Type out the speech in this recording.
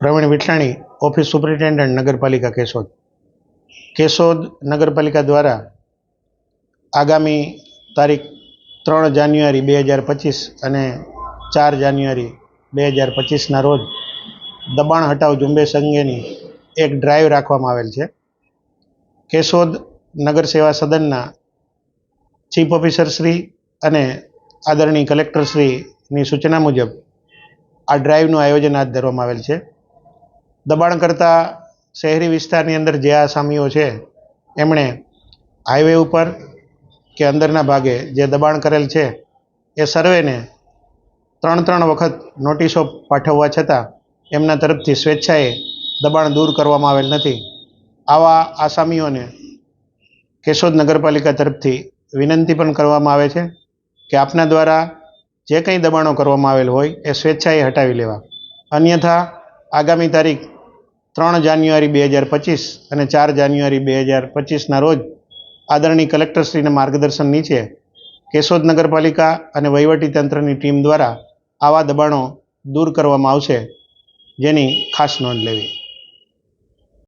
Pravin Vithlani, office superintendent, નગરપાલિકા કેશોદ. કેશોદ નગરપાલિકા દ્વારા આગામી તારીખ 3 જાન્યુઆરી 2025 અને 4 જાન્યુઆરી 2025ના રોજ દબાણ હટાવ ઝુંબેશ અંગેની એક ડ્રાઈવ રાખવામાં આવેલ છે. કેશોદ નગર સેવા સદનના ચીફ ઓફિસર શ્રી અને આદરણીય કલેક્ટર શ્રીની સૂચના મુજબ આ ડ્રાઈવનું આયોજન હાથ ધરવામાં આવેલ છે. દબાણ કરતા શહેરી વિસ્તારની અંદર જે આસામીઓ છે એમણે હાઈવે ઉપર કે અંદરના ભાગે જે દબાણ કરેલ છે એ સર્વેને 3 વખત નોટિસો પાઠવવા છતાં એમના તરફથી સ્વેચ્છાએ દબાણ દૂર કરવામાં આવેલ નથી. આવા આસામીઓને કેશોદ નગરપાલિકા તરફથી વિનંતી પણ કરવામાં આવે છે કે આપના દ્વારા જે કંઈ દબાણો કરવામાં આવેલ હોય એ સ્વેચ્છાએ હટાવી લેવા. અન્યથા આગામી તારીખ 3 જાન્યુઆરી 2025 અને 4 જાન્યુઆરી 2025ના રોજ આદરણીય કલેક્ટરશ્રીના માર્ગદર્શન નીચે કેશોદ નગરપાલિકા અને વહીવટીતંત્રની ટીમ દ્વારા આવા દબાણો દૂર કરવામાં આવશે, જેની ખાસ નોંધ લેવી.